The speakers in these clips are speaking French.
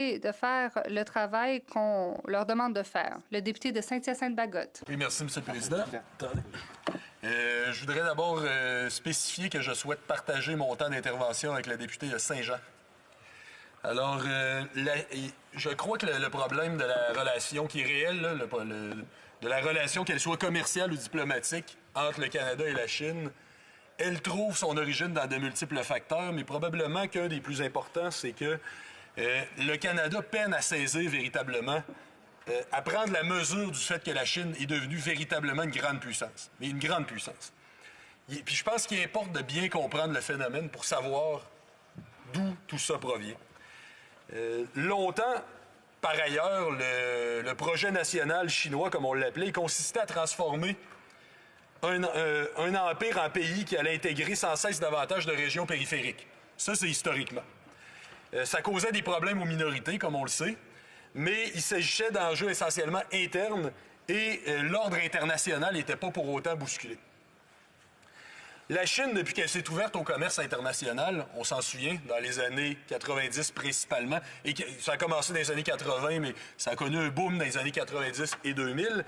de faire le travail qu'on leur demande de faire. Le député de Saint-Hyacinthe-Bagotte. Oui, merci, M. le Président. Attendez. Je voudrais d'abord spécifier que je souhaite partager mon temps d'intervention avec la députée de Saint-Jean. Alors, je crois que le problème de la relation qui est réel, là, de la relation, qu'elle soit commerciale ou diplomatique, entre le Canada et la Chine, elle trouve son origine dans de multiples facteurs, mais probablement qu'un des plus importants, c'est que le Canada peine à saisir véritablement, à prendre la mesure du fait que la Chine est devenue véritablement une grande puissance. Mais une grande puissance. Puis je pense qu'il importe de bien comprendre le phénomène pour savoir d'où tout ça provient. Longtemps, par ailleurs, le projet national chinois, comme on l'appelait, consistait à transformer un empire en pays qui allait intégrer sans cesse davantage de régions périphériques. Ça, c'est historiquement. Ça causait des problèmes aux minorités, comme on le sait, mais il s'agissait d'enjeux essentiellement internes et l'ordre international n'était pas pour autant bousculé. La Chine, depuis qu'elle s'est ouverte au commerce international, on s'en souvient, dans les années 90 principalement, et ça a commencé dans les années 80, mais ça a connu un boom dans les années 90 et 2000,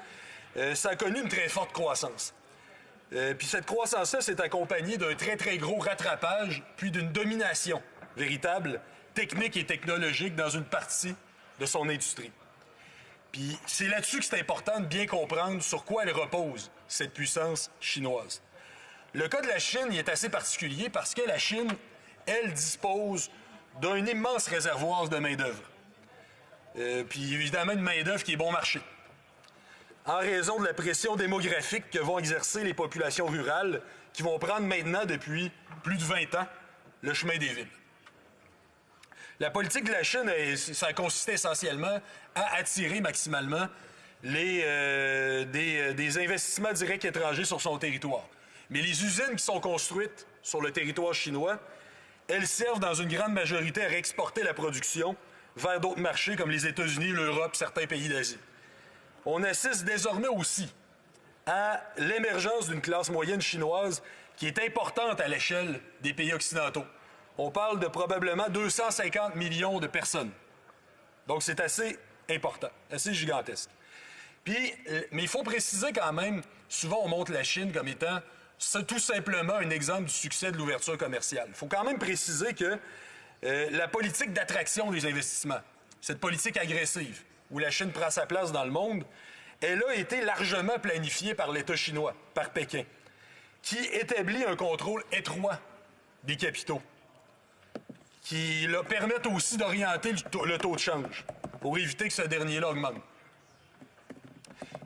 ça a connu une très forte croissance. Puis cette croissance-là s'est accompagnée d'un très, très gros rattrapage, puis d'une domination véritable, technique et technologique dans une partie de son industrie. Puis c'est là-dessus que c'est important de bien comprendre sur quoi elle repose, cette puissance chinoise. Le cas de la Chine il est assez particulier parce que la Chine, elle, dispose d'un immense réservoir de main-d'œuvre. Puis évidemment, une main-d'œuvre qui est bon marché. En raison de la pression démographique que vont exercer les populations rurales qui vont prendre maintenant, depuis plus de 20 ans, le chemin des villes. La politique de la Chine, ça a consisté essentiellement à attirer maximalement des investissements directs étrangers sur son territoire. Mais les usines qui sont construites sur le territoire chinois, elles servent dans une grande majorité à réexporter la production vers d'autres marchés comme les États-Unis, l'Europe, certains pays d'Asie. On assiste désormais aussi à l'émergence d'une classe moyenne chinoise qui est importante à l'échelle des pays occidentaux. On parle de probablement 250 millions de personnes. Donc c'est assez important, assez gigantesque. Mais il faut préciser quand même, souvent on montre la Chine comme étant tout simplement un exemple du succès de l'ouverture commerciale. Il faut quand même préciser que la politique d'attraction des investissements, cette politique agressive, où la Chine prend sa place dans le monde, elle a été largement planifiée par l'État chinois, par Pékin, qui établit un contrôle étroit des capitaux, qui leur permettent aussi d'orienter le taux de change pour éviter que ce dernier-là augmente.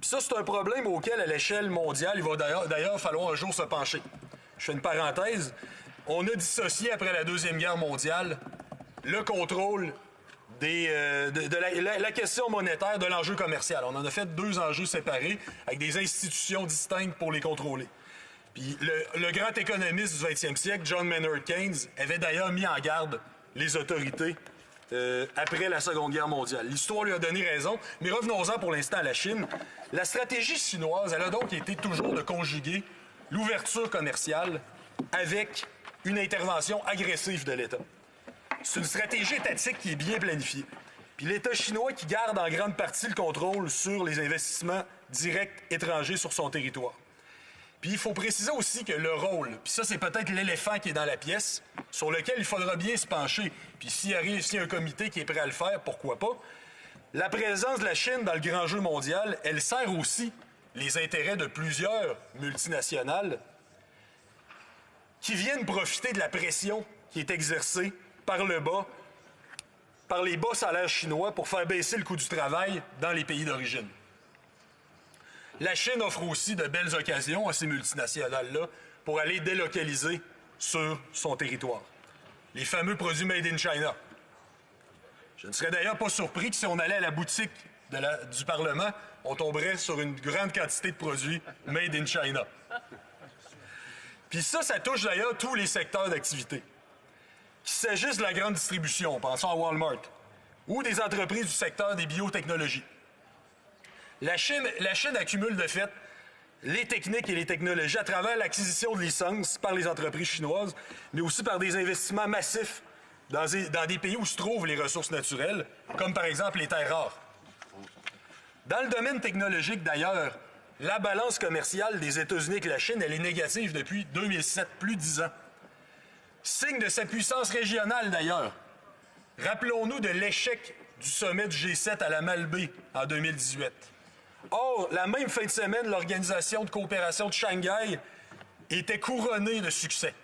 Puis ça, c'est un problème auquel, à l'échelle mondiale, il va d'ailleurs falloir un jour se pencher. Je fais une parenthèse. On a dissocié, après la Deuxième Guerre mondiale, le contrôle de la question monétaire de l'enjeu commercial. On en a fait deux enjeux séparés, avec des institutions distinctes pour les contrôler. Puis le grand économiste du 20e siècle, John Maynard Keynes, avait d'ailleurs mis en garde les autorités après la Seconde Guerre mondiale. L'histoire lui a donné raison, mais revenons-en pour l'instant à la Chine. La stratégie chinoise, elle a donc été toujours de conjuguer l'ouverture commerciale avec une intervention agressive de l'État. C'est une stratégie étatique qui est bien planifiée. Puis l'État chinois qui garde en grande partie le contrôle sur les investissements directs étrangers sur son territoire. Puis il faut préciser aussi que le rôle, puis ça c'est peut-être l'éléphant qui est dans la pièce, sur lequel il faudra bien se pencher, puis s'il y a un comité qui est prêt à le faire, pourquoi pas, la présence de la Chine dans le grand jeu mondial, elle sert aussi les intérêts de plusieurs multinationales qui viennent profiter de la pression qui est exercée par le bas, par les bas salaires chinois pour faire baisser le coût du travail dans les pays d'origine. La Chine offre aussi de belles occasions à ces multinationales-là pour aller délocaliser sur son territoire. Les fameux produits Made in China. Je ne serais d'ailleurs pas surpris que si on allait à la boutique du Parlement, on tomberait sur une grande quantité de produits Made in China. Puis ça touche d'ailleurs tous les secteurs d'activité. Qu'il s'agisse de la grande distribution, pensons à Walmart, ou des entreprises du secteur des biotechnologies. La Chine accumule de fait les techniques et les technologies à travers l'acquisition de licences par les entreprises chinoises, mais aussi par des investissements massifs dans des pays où se trouvent les ressources naturelles, comme par exemple les terres rares. Dans le domaine technologique, d'ailleurs, la balance commerciale des États-Unis avec la Chine, elle est négative depuis 2007, plus de 10 ans. Signe de sa puissance régionale, d'ailleurs. Rappelons-nous de l'échec du sommet du G7 à la Malbaie en 2018. Or, la même fin de semaine, l'Organisation de coopération de Shanghai était couronnée de succès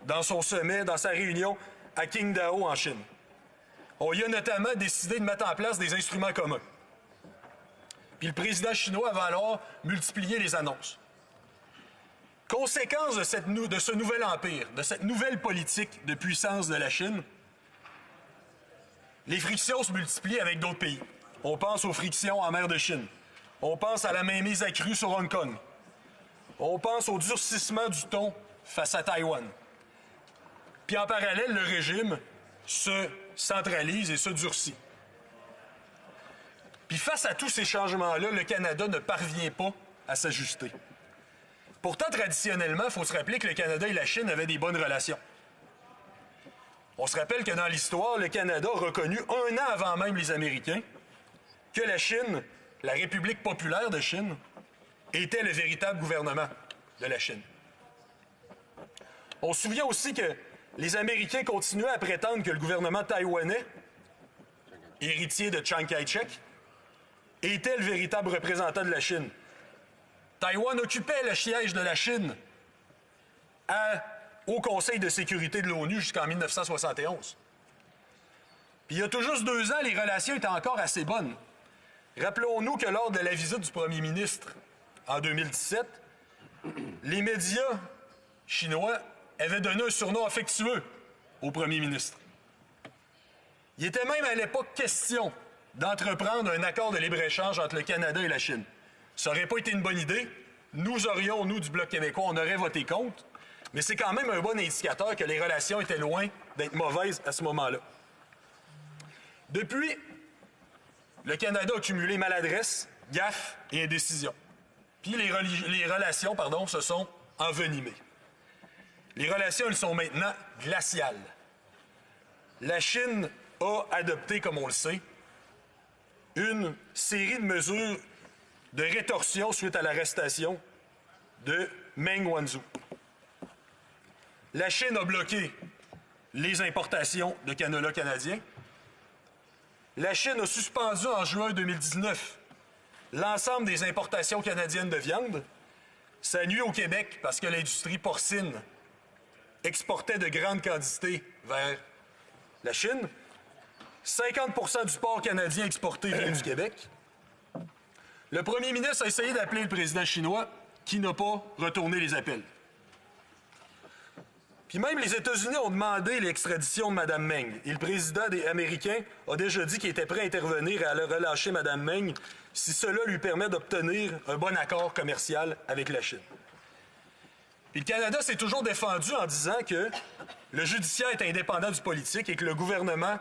dans son sommet, dans sa réunion à Qingdao en Chine. On y a notamment décidé de mettre en place des instruments communs. Puis le président chinois va alors multiplier les annonces. Conséquence de ce nouvel empire, de cette nouvelle politique de puissance de la Chine, les frictions se multiplient avec d'autres pays. On pense aux frictions en mer de Chine. On pense à la mainmise accrue sur Hong Kong. On pense au durcissement du ton face à Taïwan. Puis en parallèle, le régime se centralise et se durcit. Puis face à tous ces changements-là, le Canada ne parvient pas à s'ajuster. Pourtant, traditionnellement, il faut se rappeler que le Canada et la Chine avaient des bonnes relations. On se rappelle que dans l'histoire, le Canada a reconnu 1 an avant même les Américains que la Chine, la République populaire de Chine, était le véritable gouvernement de la Chine. On se souvient aussi que les Américains continuaient à prétendre que le gouvernement taïwanais, héritier de Chiang Kai-shek, était le véritable représentant de la Chine. Taïwan occupait le siège de la Chine au Conseil de sécurité de l'ONU jusqu'en 1971. Puis il y a tout juste 2 ans, les relations étaient encore assez bonnes. Rappelons-nous que lors de la visite du premier ministre en 2017, les médias chinois avaient donné un surnom affectueux au premier ministre. Il était même à l'époque question d'entreprendre un accord de libre-échange entre le Canada et la Chine. Ça n'aurait pas été une bonne idée. Nous, du Bloc québécois, on aurait voté contre. Mais c'est quand même un bon indicateur que les relations étaient loin d'être mauvaises à ce moment-là. Depuis, le Canada a cumulé maladresse, gaffe et indécision. Puis les relations se sont envenimées. Les relations, elles sont maintenant glaciales. La Chine a adopté, comme on le sait, une série de mesures de rétorsion suite à l'arrestation de Meng Wanzhou. La Chine a bloqué les importations de canola canadien. La Chine a suspendu en juin 2019 l'ensemble des importations canadiennes de viande. Ça nuit au Québec parce que l'industrie porcine exportait de grandes quantités vers la Chine. 50% du porc canadien exporté vient du Québec. Le premier ministre a essayé d'appeler le président chinois, qui n'a pas retourné les appels. Puis même les États-Unis ont demandé l'extradition de Mme Meng. Et le président américain a déjà dit qu'il était prêt à intervenir et à relâcher Mme Meng si cela lui permet d'obtenir un bon accord commercial avec la Chine. Puis le Canada s'est toujours défendu en disant que le judiciaire est indépendant du politique et que le gouvernement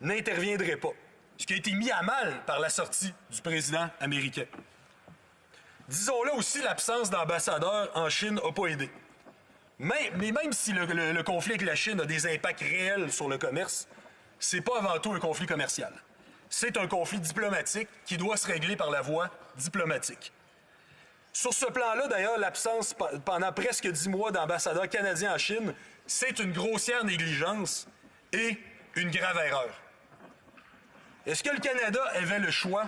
n'interviendrait pas, ce qui a été mis à mal par la sortie du président américain. Disons-le aussi, l'absence d'ambassadeurs en Chine n'a pas aidé. Mais même si le conflit avec la Chine a des impacts réels sur le commerce, c'est pas avant tout un conflit commercial. C'est un conflit diplomatique qui doit se régler par la voie diplomatique. Sur ce plan-là, d'ailleurs, l'absence pendant presque 10 mois d'ambassadeurs canadiens en Chine, c'est une grossière négligence et une grave erreur. Est-ce que le Canada avait le choix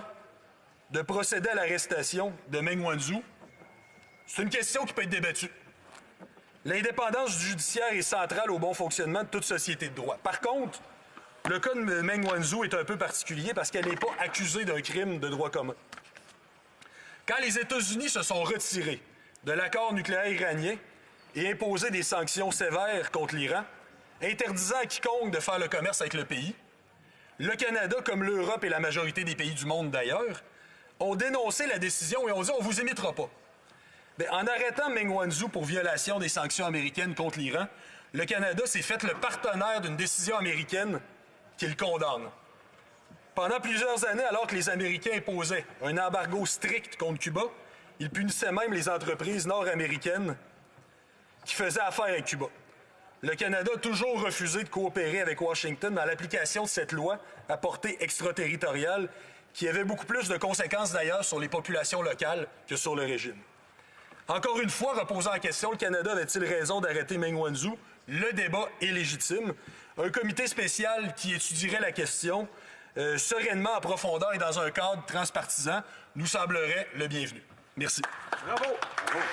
de procéder à l'arrestation de Meng Wanzhou? C'est une question qui peut être débattue. L'indépendance du judiciaire est centrale au bon fonctionnement de toute société de droit. Par contre, le cas de Meng Wanzhou est un peu particulier parce qu'elle n'est pas accusée d'un crime de droit commun. Quand les États-Unis se sont retirés de l'accord nucléaire iranien et imposé des sanctions sévères contre l'Iran, interdisant à quiconque de faire le commerce avec le pays, le Canada, comme l'Europe et la majorité des pays du monde d'ailleurs, ont dénoncé la décision et ont dit « on vous imitera pas ». Bien, en arrêtant Meng Wanzhou pour violation des sanctions américaines contre l'Iran, le Canada s'est fait le partenaire d'une décision américaine qui le condamne. Pendant plusieurs années, alors que les Américains imposaient un embargo strict contre Cuba, ils punissaient même les entreprises nord-américaines qui faisaient affaire avec Cuba. le Canada a toujours refusé de coopérer avec Washington dans l'application de cette loi à portée extraterritoriale qui avait beaucoup plus de conséquences d'ailleurs sur les populations locales que sur le régime. Encore une fois, reposant en question, le Canada avait-il raison d'arrêter Meng Wanzhou? Le débat est légitime. Un comité spécial qui étudierait la question sereinement, en profondeur et dans un cadre transpartisan nous semblerait le bienvenu. Merci. Bravo. Bravo.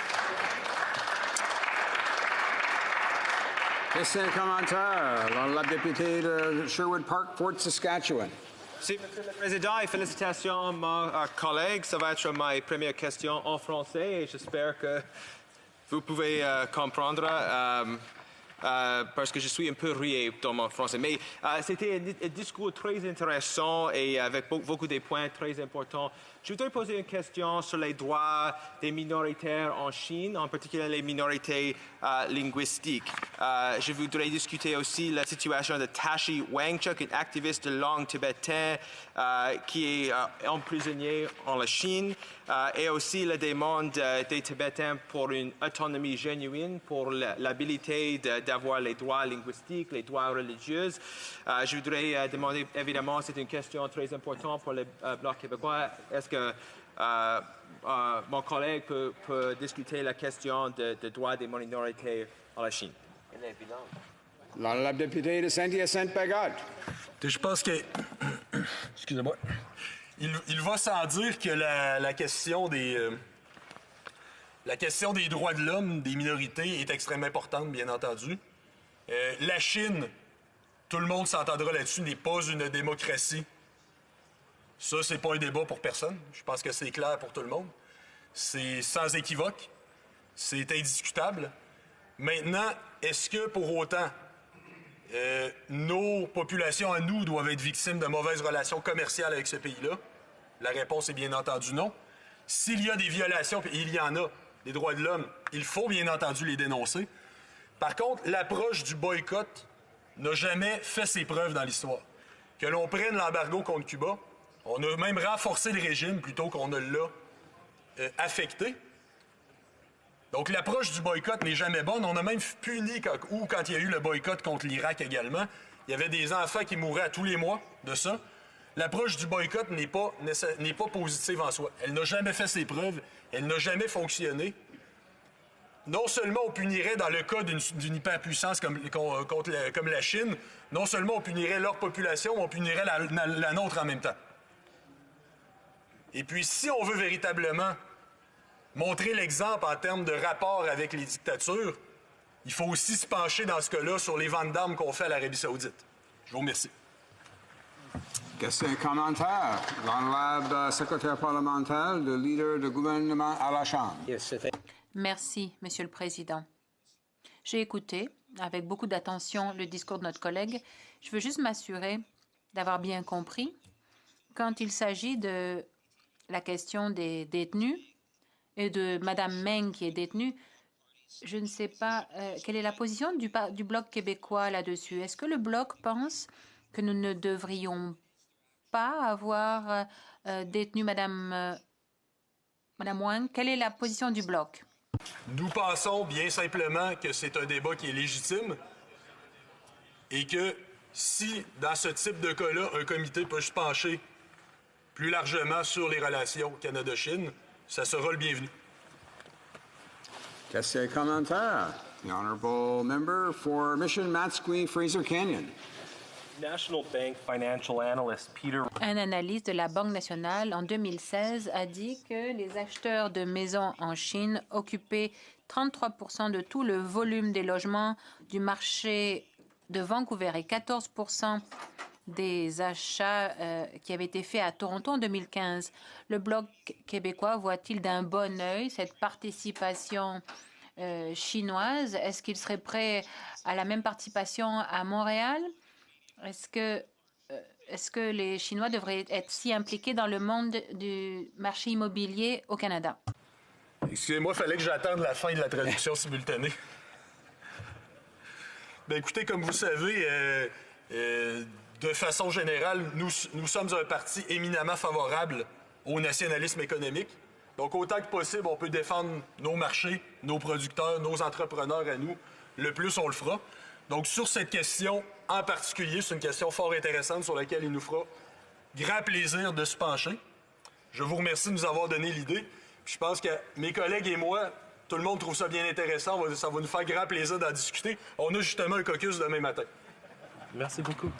Question et commentaire. La députée de Sherwood Park, Fort Saskatchewan. Merci, Monsieur le Président, et félicitations à mon collègue. Ça va être ma première question en français et j'espère que vous pouvez comprendre. Parce que je suis un peu rouillé dans mon français. Mais c'était un discours très intéressant et avec beaucoup de points très importants. Je voudrais poser une question sur les droits des minorités en Chine, en particulier les minorités linguistiques. Je voudrais discuter aussi la situation de Tashi Wangchuk, un activiste de langue tibétaine qui est emprisonné en la Chine, et aussi la demande des Tibétains pour une autonomie genuine, pour l'habilité d'avoir les droits linguistiques, les droits religieux. Je voudrais demander, évidemment, c'est une question très importante pour le Bloc québécois. Est-ce que mon collègue peut discuter la question des droits des minorités en la Chine? La députée de Saint-Hyacinthe-Pagode. Je pense que... Excusez-moi. Il va sans dire que la question des droits de l'homme, des minorités, est extrêmement importante, bien entendu. La Chine, tout le monde s'entendra là-dessus, n'est pas une démocratie. Ça, c'est pas un débat pour personne. Je pense que c'est clair pour tout le monde. C'est sans équivoque. C'est indiscutable. Maintenant, est-ce que, pour autant, nos populations à nous doivent être victimes de mauvaises relations commerciales avec ce pays-là? La réponse est bien entendu non. S'il y a des violations, et il y en a, des droits de l'homme, il faut bien entendu les dénoncer. Par contre, l'approche du boycott n'a jamais fait ses preuves dans l'histoire. Que l'on prenne l'embargo contre Cuba, on a même renforcé le régime plutôt qu'on ne l'a affecté. Donc, l'approche du boycott n'est jamais bonne. On a même puni, quand il y a eu le boycott contre l'Irak également, il y avait des enfants qui mouraient à tous les mois de ça. L'approche du boycott n'est pas positive en soi. Elle n'a jamais fait ses preuves. Elle n'a jamais fonctionné. Non seulement on punirait, dans le cas d'une hyperpuissance comme la Chine, non seulement on punirait leur population, on punirait la nôtre en même temps. Et puis, si on veut véritablement montrer l'exemple en termes de rapport avec les dictatures, il faut aussi se pencher dans ce cas-là sur les ventes d'armes qu'on fait à l'Arabie saoudite. Je vous remercie. Question et commentaire. L'honorable secrétaire parlementaire, le leader du gouvernement à la Chambre. Merci, Monsieur le Président. J'ai écouté avec beaucoup d'attention le discours de notre collègue. Je veux juste m'assurer d'avoir bien compris. Quand il s'agit de la question des détenus et de Mme Meng qui est détenue, je ne sais pas quelle est la position du Bloc québécois là-dessus. Est-ce que le Bloc pense que nous ne devrions pas avoir détenu Mme Wang? Quelle est la position du Bloc? Nous pensons bien simplement que c'est un débat qui est légitime et que si, dans ce type de cas-là, un comité peut se pencher plus largement sur les relations Canada-Chine, ça sera le bienvenu. Question et commentaire. The honorable member for Mission Matsqui, Fraser Canyon. National Bank financial analyst Peter. Un analyste de la Banque nationale en 2016 a dit que les acheteurs de maisons en Chine occupaient 33% de tout le volume des logements du marché de Vancouver et 14% des achats qui avaient été faits à Toronto en 2015. Le Bloc québécois voit-il d'un bon œil cette participation chinoise? Est-ce qu'il serait prêt à la même participation à Montréal? Est-ce que les Chinois devraient être si impliqués dans le monde du marché immobilier au Canada? Excusez-moi, il fallait que j'attende la fin de la traduction simultanée. Bien, écoutez, comme vous savez, de façon générale, nous sommes un parti éminemment favorable au nationalisme économique. Donc, autant que possible, on peut défendre nos marchés, nos producteurs, nos entrepreneurs à nous. Le plus, on le fera. Donc, sur cette question en particulier, c'est une question fort intéressante sur laquelle il nous fera grand plaisir de se pencher. Je vous remercie de nous avoir donné l'idée. Puis je pense que mes collègues et moi, tout le monde trouve ça bien intéressant. Ça va nous faire grand plaisir d'en discuter. On a justement un caucus demain matin. Merci beaucoup.